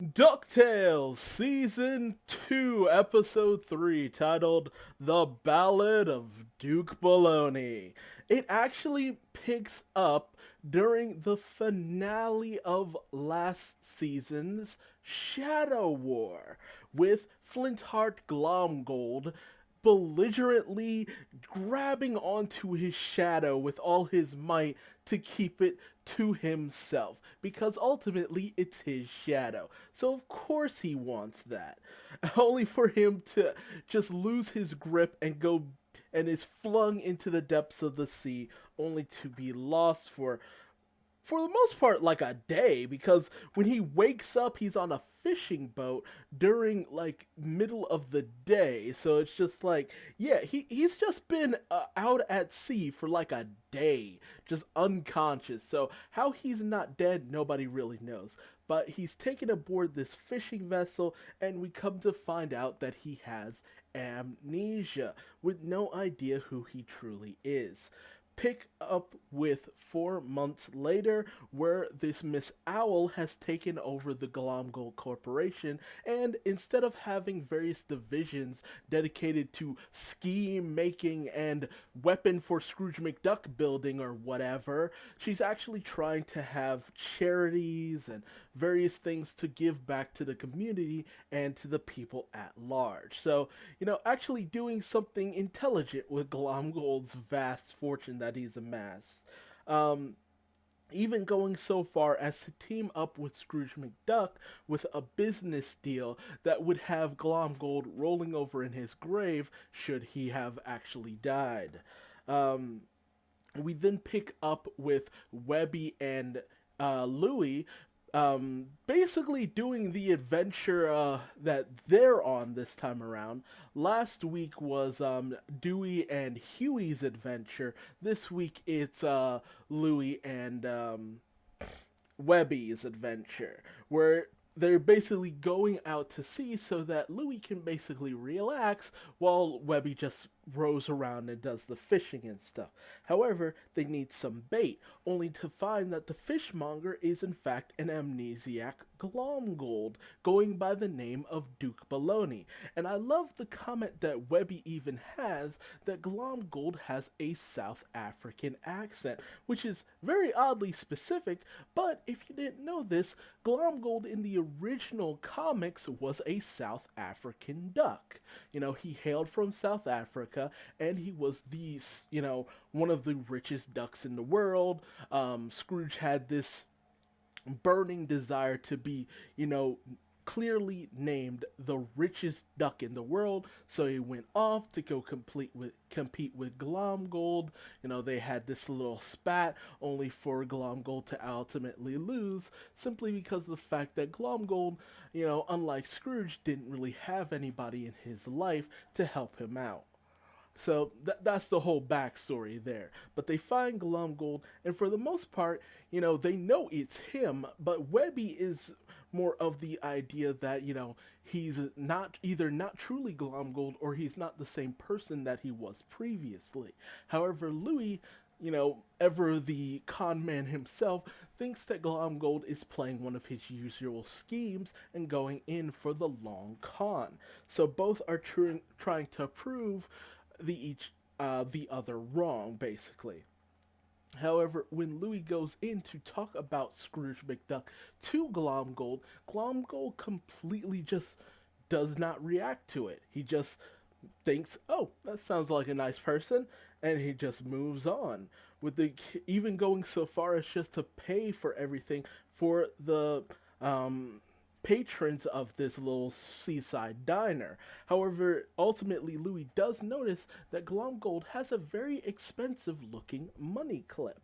DuckTales Season 2, Episode 3, titled The Ballad of Duke Bologna. It actually picks up during the finale of last season's Shadow War, with Flintheart Glomgold belligerently grabbing onto his shadow with all his might to keep it to himself, because ultimately it's his shadow. So of course he wants that. Only for him to just lose his grip and go and is flung into the depths of the sea, only to be lost for the most part like a day, because when he wakes up he's on a fishing boat during like middle of the day. So it's just like, yeah, he's just been out at sea for like a day, just unconscious. So how he's not dead, nobody really knows, but he's taken aboard this fishing vessel, and we come to find out that he has amnesia, with no idea who he truly is. Pick up with 4 months later, where this Miss Owl has taken over the Glomgold Corporation, and instead of having various divisions dedicated to scheme making and weapon for Scrooge McDuck building or whatever, she's actually trying to have charities and various things to give back to the community and to the people at large. So, actually doing something intelligent with Glomgold's vast fortune that he's amassed. Um, Even going so far as to team up with Scrooge McDuck with a business deal that would have Glomgold rolling over in his grave should he have actually died. Um, we then pick up with Webby and Louie, basically doing the adventure that they're on this time around. Last week was Dewey and Huey's adventure. This week it's Louie and Webby's adventure, where they're basically going out to sea so that Louis can basically relax while Webby just rows around and does the fishing and stuff. However, they need some bait, only to find that the fishmonger is in fact an amnesiac Glomgold, going by the name of Duke Bologna. And I love the comment that Webby even has, that Glomgold has a South African accent, which is very oddly specific, but if you didn't know this, Glomgold in the original comics was a South African duck. He hailed from South Africa, and he was one of the richest ducks in the world. Scrooge had this burning desire to be, clearly named the richest duck in the world. So he went off to go compete with Glomgold. They had this little spat, only for Glomgold to ultimately lose, simply because of the fact that Glomgold, unlike Scrooge, didn't really have anybody in his life to help him out. So that's the whole backstory there. But they find Glomgold, and for the most part, they know it's him, but Webby is more of the idea that, he's not truly Glomgold, or he's not the same person that he was previously. However, Louis, ever the con man himself, thinks that Glomgold is playing one of his usual schemes and going in for the long con. So both are trying to prove the other wrong, basically. However, when Louis goes in to talk about Scrooge McDuck to Glomgold, Glomgold completely just does not react to it. He just thinks, "Oh, that sounds like a nice person," and he just moves on. With the even going so far as just to pay for everything for the patrons of this little seaside diner. However, ultimately, Louis does notice that Glomgold has a very expensive looking money clip.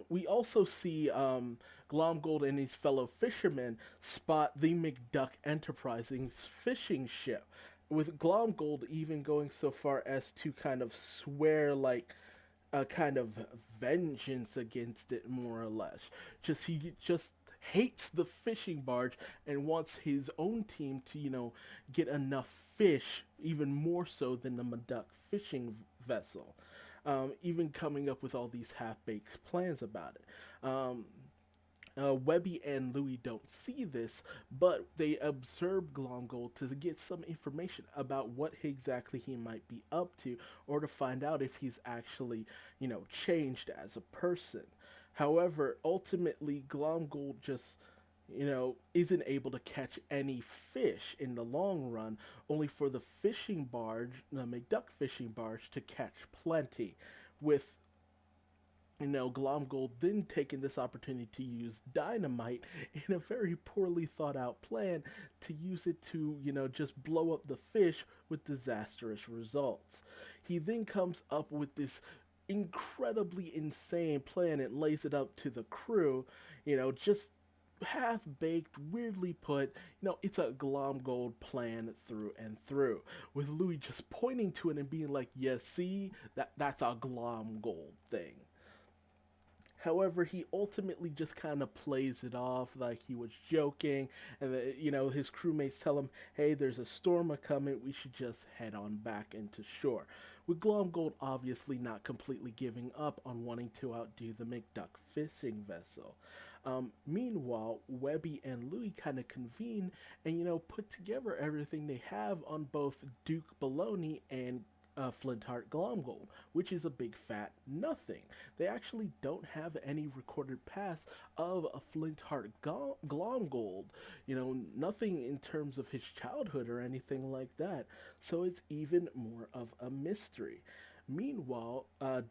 We also see Glomgold and his fellow fishermen spot the McDuck Enterprising fishing ship, with Glomgold even going so far as to kind of swear like a kind of vengeance against it, more or less. He just hates the fishing barge and wants his own team to, get enough fish, even more so than the McDuck fishing vessel. Even coming up with all these half baked plans about it. Webby and Louie don't see this, but they observe Glomgold to get some information about what exactly he might be up to, or to find out if he's actually, changed as a person. However, ultimately, Glomgold just, isn't able to catch any fish in the long run, only for the fishing barge, the McDuck fishing barge, to catch plenty, with Glomgold then taking this opportunity to use dynamite in a very poorly thought out plan to use it to, just blow up the fish with disastrous results. He then comes up with this incredibly insane plan and lays it up to the crew, just half baked, weirdly put. It's a Glomgold plan through and through, with Louis just pointing to it and being like, "Yeah, see, that's a Glomgold thing." However, he ultimately just kind of plays it off like he was joking, and his crewmates tell him, "Hey, there's a storm a coming. We should just head on back into shore." With Glomgold obviously not completely giving up on wanting to outdo the McDuck fishing vessel. Meanwhile, Webby and Louie kind of convene and put together everything they have on both Duke Bologna and Flintheart Glomgold, which is a big fat nothing. They actually don't have any recorded past of a Flintheart Glomgold, nothing in terms of his childhood or anything like that, so it's even more of a mystery. Meanwhile,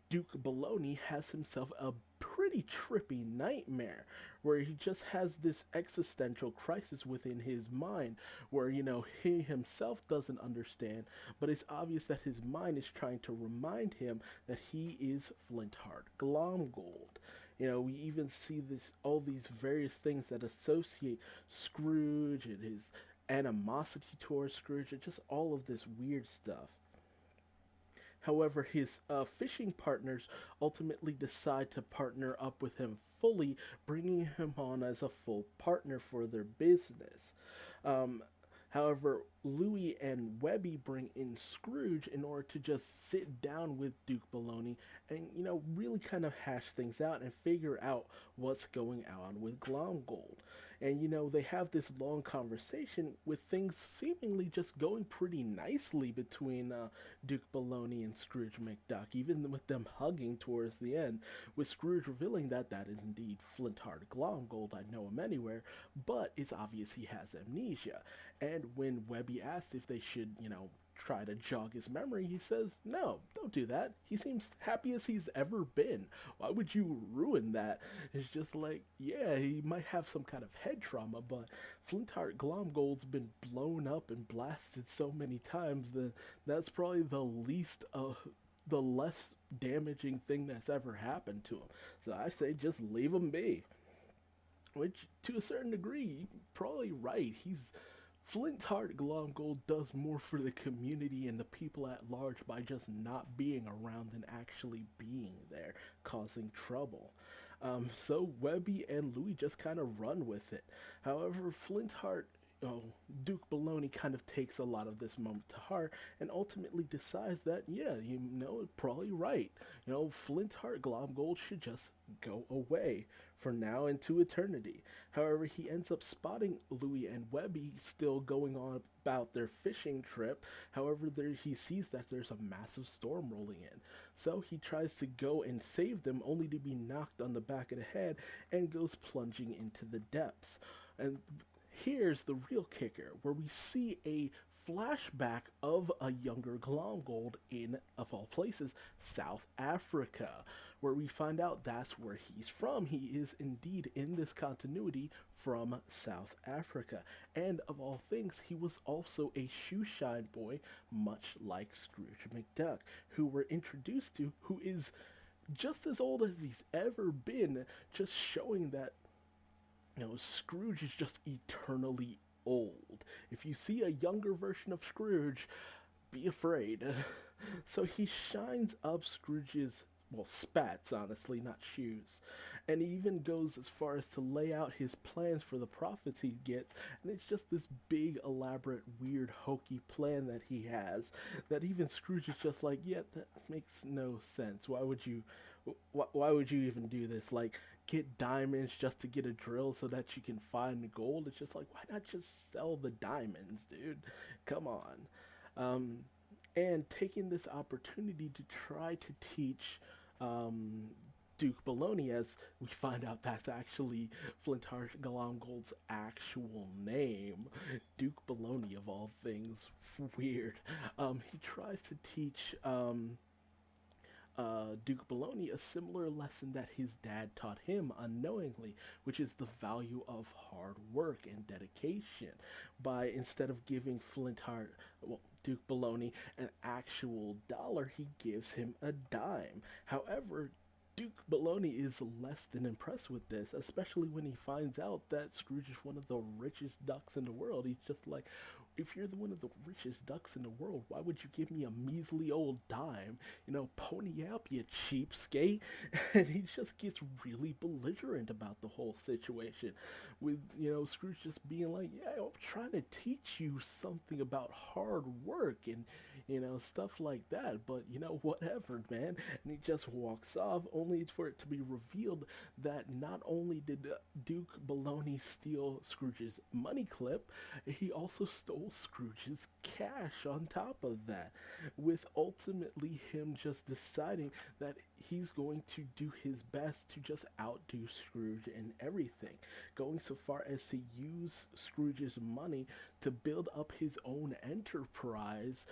Duke Bologna has himself a pretty trippy nightmare where he just has this existential crisis within his mind where, he himself doesn't understand, but it's obvious that his mind is trying to remind him that he is Flintheart Glomgold. We even see all these various things that associate Scrooge and his animosity towards Scrooge and just all of this weird stuff. However, his fishing partners ultimately decide to partner up with him fully, bringing him on as a full partner for their business. Um, However, Louis and Webby bring in Scrooge in order to just sit down with Duke Bologna and, really kind of hash things out and figure out what's going on with Glomgold. And, they have this long conversation with things seemingly just going pretty nicely between Duke Bologna and Scrooge McDuck, even with them hugging towards the end, with Scrooge revealing that that is indeed Flintheart Glomgold, I know him anywhere, but it's obvious he has amnesia. And when Webby asks if they should, try to jog his memory, he says, "No, don't do that. He seems happy as he's ever been. Why would you ruin that?" It's just like, yeah, he might have some kind of head trauma, but Flintheart Glomgold's been blown up and blasted so many times that that's probably the less damaging thing that's ever happened to him. So I say just leave him be. Which, to a certain degree, probably right. Flintheart Glomgold does more for the community and the people at large by just not being around than actually being there, causing trouble. So Webby and Louie just kind of run with it. However, Duke Bologna kind of takes a lot of this moment to heart and ultimately decides that, yeah, probably right. Flintheart Glomgold should just go away for now into eternity. However, he ends up spotting Louis and Webby still going on about their fishing trip. However, he sees that there's a massive storm rolling in. So he tries to go and save them only to be knocked on the back of the head and goes plunging into the depths. And here's the real kicker, where we see a flashback of a younger Glomgold in, of all places, South Africa, where we find out that's where he's from. He is indeed, in this continuity, from South Africa. And of all things, he was also a shoeshine boy, much like Scrooge McDuck, who we're introduced to, who is just as old as he's ever been, just showing that Scrooge is just eternally old. If you see a younger version of Scrooge, be afraid. So he shines up Scrooge's, well, spats, honestly, not shoes. And he even goes as far as to lay out his plans for the profits he gets. And it's just this big, elaborate, weird, hokey plan that he has that even Scrooge is just like, yeah, that makes no sense. Why would you even do this? Like, get diamonds just to get a drill so that you can find the gold. It's just like, why not just sell the diamonds, dude? Come on. Um, and taking this opportunity to try to teach um, Duke Bologna, as we find out that's actually Flintar Glomgold's actual name. Duke Bologna, of all things, weird. He tries to teach Duke Bologna a similar lesson that his dad taught him unknowingly, which is the value of hard work and dedication. By instead of giving Duke Bologna an actual dollar, he gives him a dime. However, Duke Bologna is less than impressed with this, especially when he finds out that Scrooge is one of the richest ducks in the world. He's just like, if you're one of the richest ducks in the world, why would you give me a measly old dime? Pony up, you cheapskate. And he just gets really belligerent about the whole situation. With, Scrooge just being like, yeah, I'm trying to teach you something about hard work and, stuff like that. But, whatever, man. And he just walks off, only for it to be revealed that not only did Duke Bologna steal Scrooge's money clip, he also stole Scrooge's cash on top of that, with ultimately him just deciding that he's going to do his best to just outdo Scrooge in everything, going so far as to use Scrooge's money to build up his own enterprise,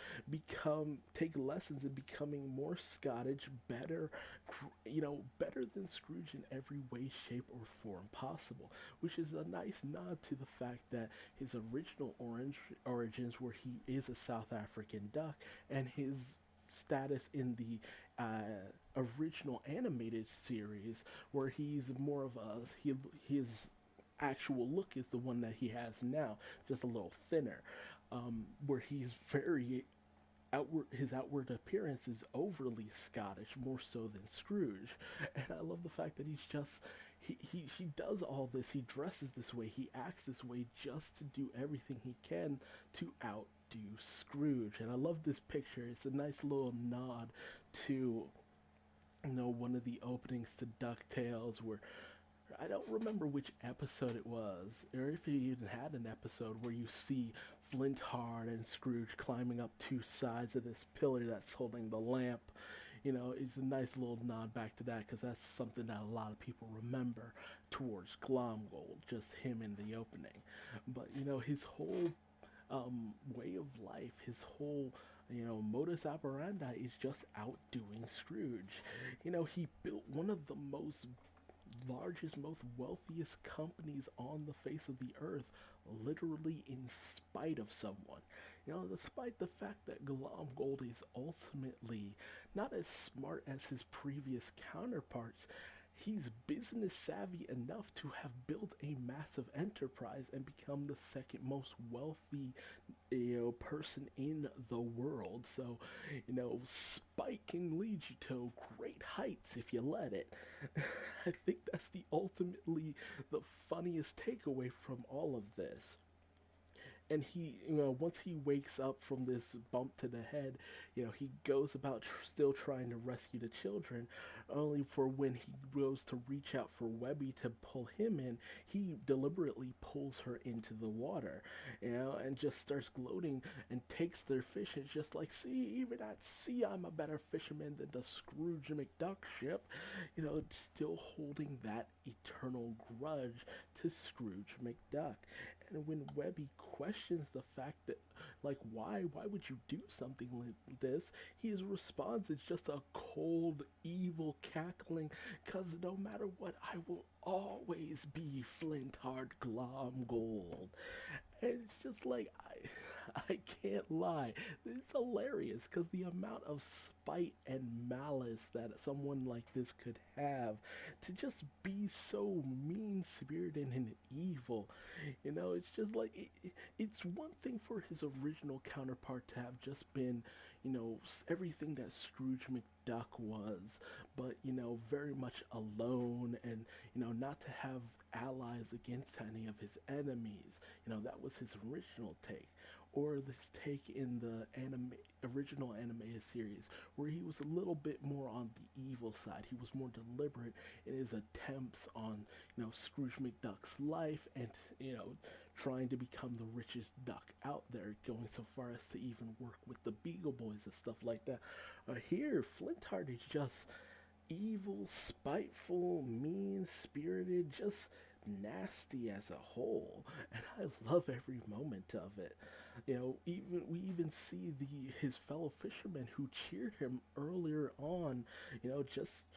take lessons in becoming more Scottish, better than Scrooge in every way, shape, or form possible, which is a nice nod to the fact that his original origins, where he is a South African duck, and his status in the original animated series, where he's more of his actual look is the one that he has now, just a little thinner, where he's very his outward appearance is overly Scottish, more so than Scrooge. And I love the fact that he does all this, he dresses this way, he acts this way just to do everything he can to outdo Scrooge. And I love this picture. It's a nice little nod to one of the openings to DuckTales, where I don't remember which episode it was, or if it even had an episode where you see Flintheart and Scrooge climbing up two sides of this pillar that's holding the lamp. It's a nice little nod back to that, because that's something that a lot of people remember towards Glomgold, just him in the opening. But, his whole way of life, his whole modus operandi is just outdoing Scrooge. He built one of the largest, most wealthiest companies on the face of the earth, literally in spite of someone. Despite the fact that Glomgold is ultimately not as smart as his previous counterparts, he's business savvy enough to have built a massive enterprise and become the second most wealthy person in the world. So, spite can lead you to great heights if you let it. I think that's ultimately the funniest takeaway from all of this. And he, once he wakes up from this bump to the head, he goes about still trying to rescue the children, only for when he goes to reach out for Webby to pull him in, he deliberately pulls her into the water, and just starts gloating and takes their fish, and it's just like, see, even at sea, I'm a better fisherman than the Scrooge McDuck ship, still holding that eternal grudge to Scrooge McDuck. And when Webby questions the fact that, like, why would you do something like this, his response is just a cold, evil cackling, "'Cause no matter what, I will always be Flintheart Glomgold." And it's just like, I can't lie. It's hilarious, because the amount of spite and malice that someone like this could have, to just be so mean-spirited and evil, it's just like, it's one thing for his original counterpart to have just been, everything that Scrooge McDuck was, but, very much alone, and, not to have allies against any of his enemies. That was his original take. or this take in the original animated series where he was a little bit more on the evil side. He was more deliberate in his attempts on, Scrooge McDuck's life and, trying to become the richest duck out there, going so far as to even work with the Beagle Boys and stuff like that. Here, Flintheart is just evil, spiteful, mean spirited, just nasty as a whole, and I love every moment of it. Even we even see the his fellow fishermen who cheered him earlier on. Just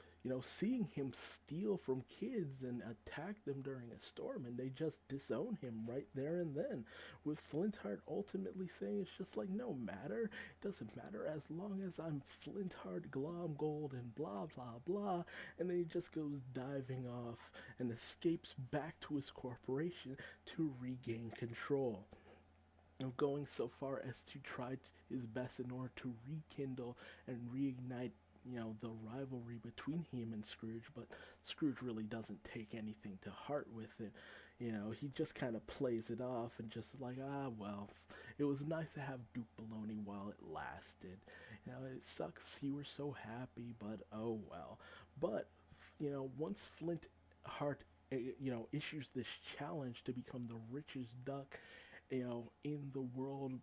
seeing him steal from kids and attack them during a storm, and they just disown him right there and then. With Flintheart ultimately saying it's just like, no matter, it doesn't matter as long as I'm Flintheart, Glomgold, and blah blah blah. And then he just goes diving off and escapes back to his corporation to regain control. Going so far as to try his best in order to rekindle and reignite the rivalry between him and Scrooge, but Scrooge really doesn't take anything to heart with it. He just kind of plays it off and just like, well, it was nice to have Duke Bologna while it lasted. It sucks you were so happy, but oh well. But, once Flint Heart, issues this challenge to become the richest duck, in the world,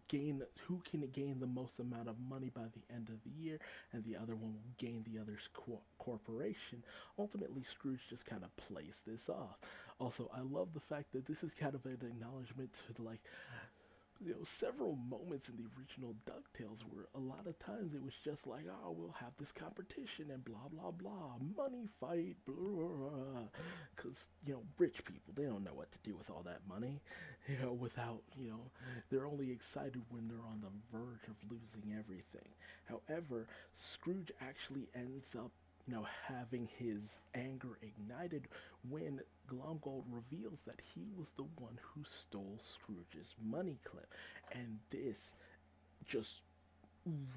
gain who can gain the most amount of money by the end of the year, and the other one will gain the other's corporation. Ultimately, Scrooge just kind of plays this off. Also, I love the fact that this is kind of an acknowledgement to several moments in the original DuckTales where a lot of times it was just like, oh, we'll have this competition and blah, blah, blah, money fight, blah, blah, blah. Because, rich people, they don't know what to do with all that money, without, they're only excited when they're on the verge of losing everything. However, Scrooge actually ends up having his anger ignited when Glomgold reveals that he was the one who stole Scrooge's money clip. And this just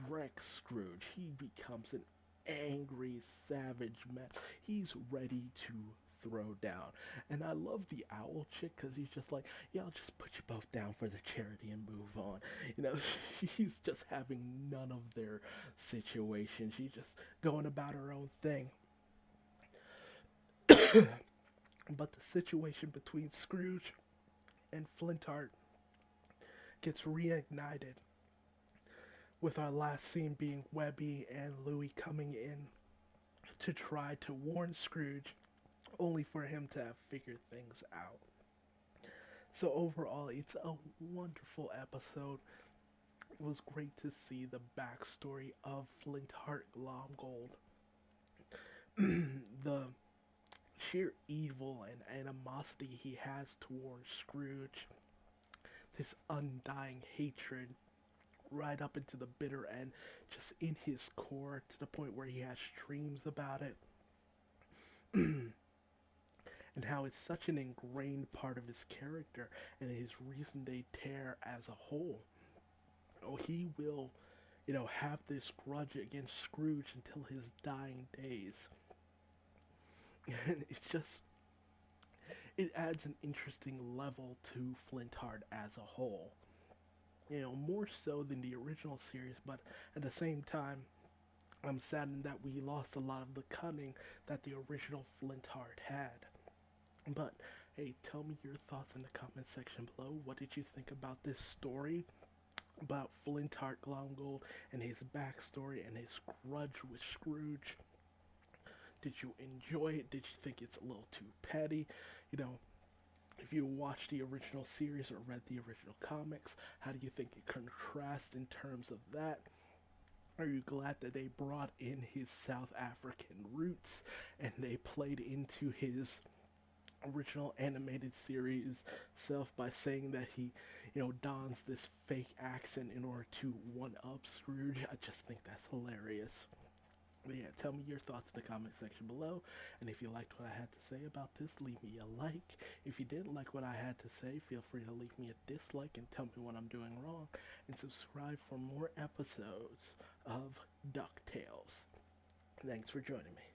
wrecks Scrooge. He becomes an angry, savage mess. He's ready to throw down. And I love the owl chick because he's just like, yeah, I'll just put you both down for the charity and move on. She's just having none of their situation. She's just going about her own thing. But the situation between Scrooge and Flintheart gets reignited, with our last scene being Webby and Louie coming in to try to warn Scrooge, only for him to have figured things out. So overall, it's a wonderful episode. It was great to see the backstory of Flintheart Glomgold. The sheer evil and animosity he has towards Scrooge. This undying hatred right up into the bitter end, just in his core, to the point where he has dreams about it. And how it's such an ingrained part of his character and his raison d'etre as a whole. He will, have this grudge against Scrooge until his dying days. And it adds an interesting level to Flintheart as a whole. More so than the original series, but at the same time, I'm saddened that we lost a lot of the cunning that the original Flintheart had. But, hey, tell me your thoughts in the comment section below. What did you think about this story? About Flintheart Glomgold and his backstory and his grudge with Scrooge? Did you enjoy it? Did you think it's a little too petty? If you watched the original series or read the original comics, how do you think it contrasts in terms of that? Are you glad that they brought in his South African roots and they played into his original animated series self by saying that he, dons this fake accent in order to one-up Scrooge? I just think that's hilarious. But yeah, tell me your thoughts in the comment section below. And if you liked what I had to say about this, leave me a like. If you didn't like what I had to say, feel free to leave me a dislike and tell me what I'm doing wrong. And subscribe for more episodes of DuckTales. Thanks for joining me.